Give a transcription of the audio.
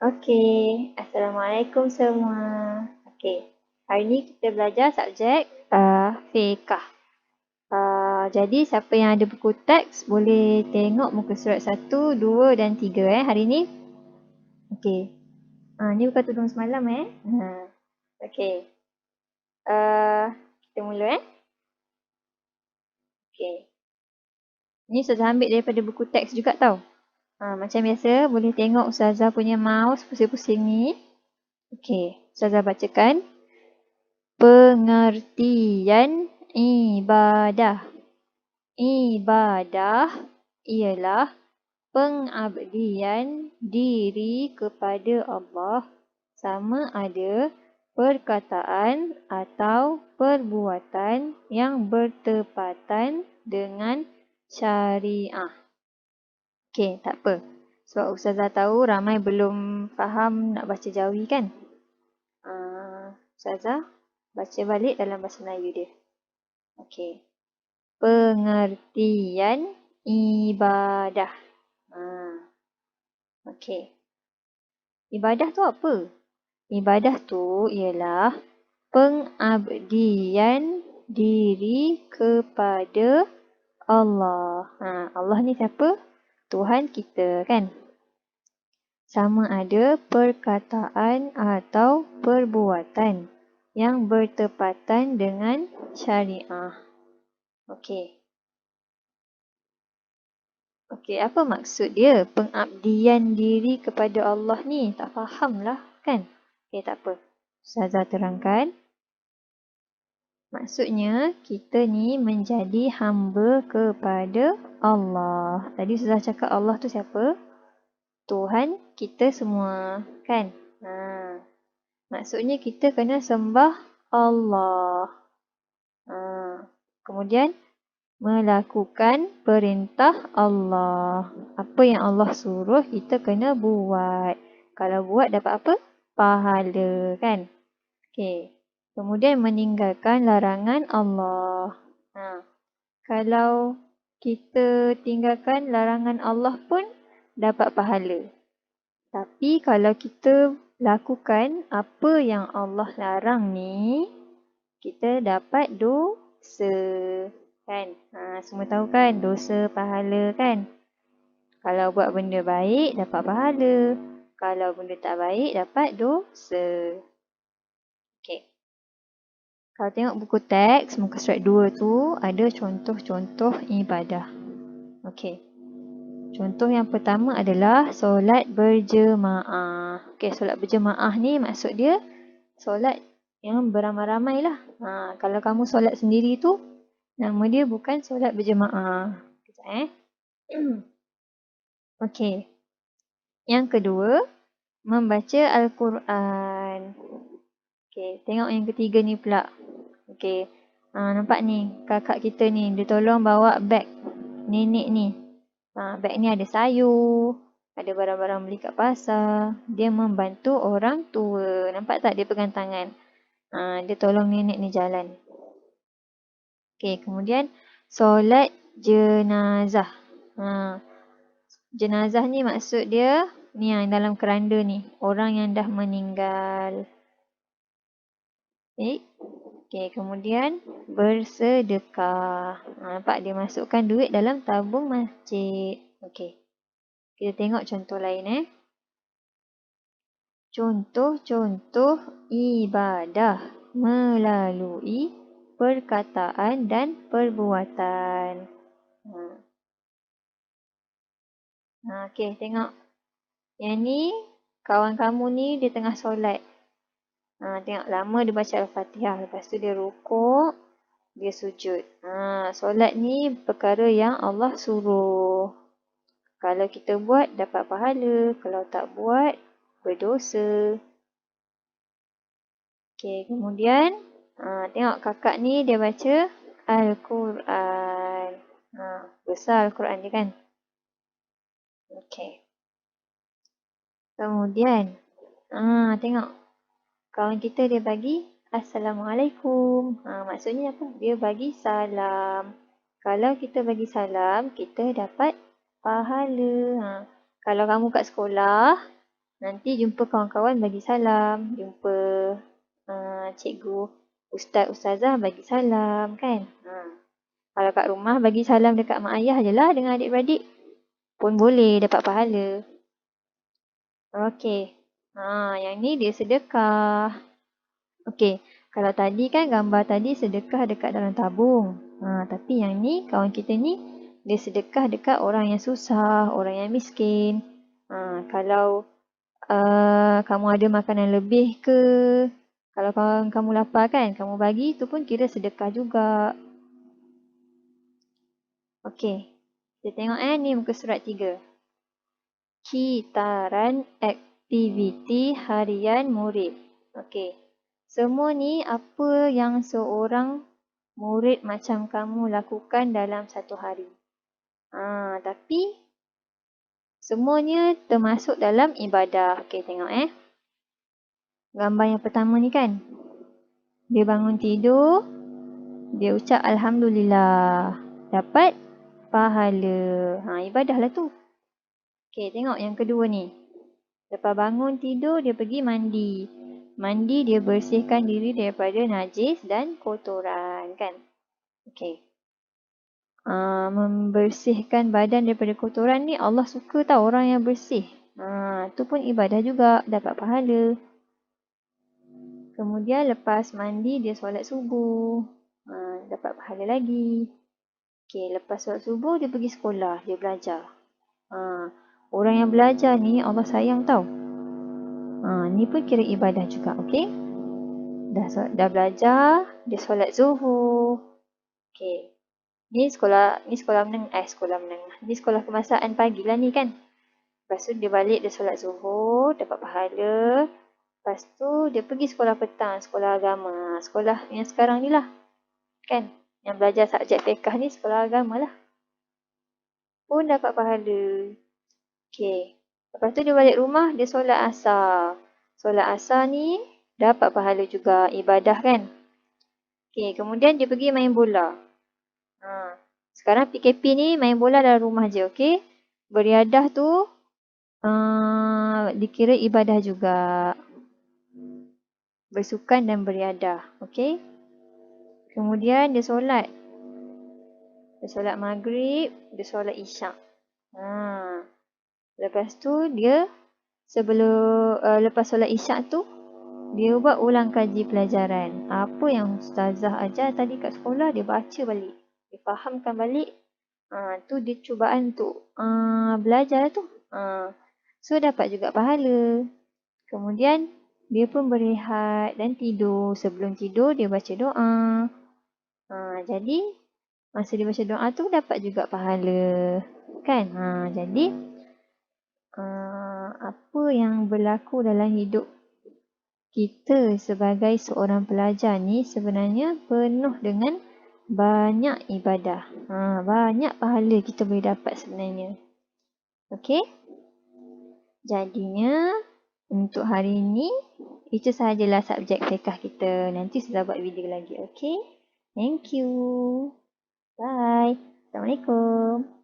Okey, Assalamualaikum semua. Okey, hari ni kita belajar subjek fiqh. Jadi siapa yang ada buku teks boleh tengok muka surat 1, 2 dan 3 hari ni. Okey. Ni bukan tudung semalam Okey. Kita mula Okey. Ni Ustazah ambil daripada buku teks juga tau. Macam biasa boleh tengok Ustazah punya mouse pusing-pusing ni. Okey, Ustazah bacakan. Pengertian ibadah. Ibadah ialah pengabdian diri kepada Allah sama ada perkataan atau perbuatan yang bertepatan dengan syariah. Okey, tak apa. Sebab Ustazah tahu ramai belum faham nak baca Jawi kan? Ustazah baca balik dalam bahasa Melayu dia. Okey. Pengertian ibadah. Okey. Ibadah tu apa? Ibadah tu ialah pengabdian diri kepada Allah. Allah ni siapa? Tuhan kita kan? Sama ada perkataan atau perbuatan yang bertepatan dengan syariah. Okey. Okey, apa maksud dia? Pengabdian diri kepada Allah ni. Tak faham lah kan? Okey, tak apa. Ustazah terangkan. Maksudnya, kita ni menjadi hamba kepada Allah. Tadi Ustazah cakap Allah tu siapa? Tuhan kita semua kan? Maksudnya kita kena sembah Allah. Kemudian melakukan perintah Allah. Apa yang Allah suruh kita kena buat. Kalau buat dapat apa? Pahala kan? Okey. Kemudian meninggalkan larangan Allah. Kalau kita tinggalkan larangan Allah pun dapat pahala. Tapi kalau kita lakukan apa yang Allah larang ni, kita dapat dosa. Kan? Semua tahu kan dosa pahala kan? Kalau buat benda baik dapat pahala. Kalau benda tak baik dapat dosa. Okey. Kalau tengok buku teks muka surat 2 tu ada contoh-contoh ibadah. Okey. Contoh yang pertama adalah solat berjemaah. Okey, solat berjemaah ni maksud dia solat yang beramai-ramai lah. Kalau kamu solat sendiri tu nama dia bukan solat berjemaah. Kejap Okey. Yang kedua, membaca Al-Quran. Okey, tengok yang ketiga ni pula. Okey. Nampak ni, kakak kita ni, dia tolong bawa beg nenek ni. Beg ni ada sayur, ada barang-barang beli kat pasar. Dia membantu orang tua. Nampak tak dia pegang tangan? Dia tolong nenek ni jalan. Okey, kemudian solat jenazah. Jenazah ni maksud dia ni yang dalam keranda ni, orang yang dah meninggal. Okey, kemudian bersedekah. Nampak dia masukkan duit dalam tabung masjid. Okey. Kita tengok contoh lain Contoh-contoh ibadah melalui perkataan dan perbuatan. Okey, tengok. Yang ni, kawan kamu ni dia tengah solat. Tengok lama dia baca Al-Fatihah. Lepas tu dia rukuk, dia sujud. Solat ni perkara yang Allah suruh. Kalau kita buat, dapat pahala. Kalau tak buat, berdosa. Okey, kemudian tengok kakak ni dia baca Al-Quran. Besar Al-Quran dia kan? Okey. Kemudian, tengok. Kawan kita dia bagi Assalamualaikum. Maksudnya apa? Dia bagi salam. Kalau kita bagi salam, kita dapat pahala. Kalau kamu kat sekolah, Nanti jumpa kawan-kawan bagi salam. Jumpa cikgu, ustaz, ustazah bagi salam kan. Kalau kat rumah bagi salam dekat mak ayah je lah dengan adik-beradik. Pun boleh dapat pahala. Okey. Yang ni dia sedekah. Okey. Kalau tadi kan gambar tadi sedekah dekat dalam tabung. Tapi yang ni kawan kita ni dia sedekah dekat orang yang susah, orang yang miskin. Kalau kamu ada makanan lebih ke, kalau kamu lapar kan, kamu bagi tu pun kira sedekah juga. Okey. Kita tengok ni muka surat 3. Kitaran aktiviti harian murid. Okey. Semua ni apa yang seorang murid macam kamu lakukan dalam satu hari. Tapi semuanya termasuk dalam ibadah. Okey, tengok gambar yang pertama ni kan. Dia bangun tidur, dia ucap Alhamdulillah. Dapat pahala. Ibadah lah tu. Okey, tengok yang kedua ni. Lepas bangun tidur, dia pergi mandi. Mandi, dia bersihkan diri daripada najis dan kotoran kan. Okey. Membersihkan badan daripada kotoran ni Allah suka tau orang yang bersih. Tu pun ibadah juga, dapat pahala. Kemudian lepas mandi dia solat subuh. Dapat pahala lagi. Okey, lepas solat subuh dia pergi sekolah, dia belajar. Orang yang belajar ni Allah sayang tau. Ni pun kira ibadah juga, okey? Dah belajar, dia solat zuhur. Okey. Ni sekolah menengah. Ni sekolah kemasaan pagi lah ni kan. Lepas tu dia balik, dia solat zuhur, dapat pahala. Lepas tu dia pergi sekolah petang, sekolah agama. Sekolah yang sekarang ni lah. Kan? Yang belajar subjek fiqh ni sekolah agama lah. Pun dapat pahala. Okey. Lepas tu dia balik rumah, dia solat asar. Solat asar ni dapat pahala juga, ibadah kan. Okey, kemudian dia pergi main bola. Sekarang PKP ni main bola dalam rumah je, okey? Beriadah tu dikira ibadah juga. Bersukan dan beriadah, okey? Kemudian dia solat. Dia solat maghrib, dia solat isyak. Lepas tu dia lepas solat isyak tu dia buat ulang kaji pelajaran. Apa yang ustazah ajar tadi kat sekolah dia baca balik. Dia fahamkan balik. Tu dia cubaan untuk belajar tu. So dapat juga pahala. Kemudian dia pun berehat dan tidur. Sebelum tidur dia baca doa. Jadi masa dia baca doa tu dapat juga pahala. Kan? Jadi apa yang berlaku dalam hidup kita sebagai seorang pelajar ni sebenarnya penuh dengan banyak ibadah. Banyak pahala kita boleh dapat sebenarnya. Okey? Jadinya untuk hari ini itu sahajalah subjek fiqh kita. Nanti sudah buat video lagi. Okey? Thank you. Bye. Assalamualaikum.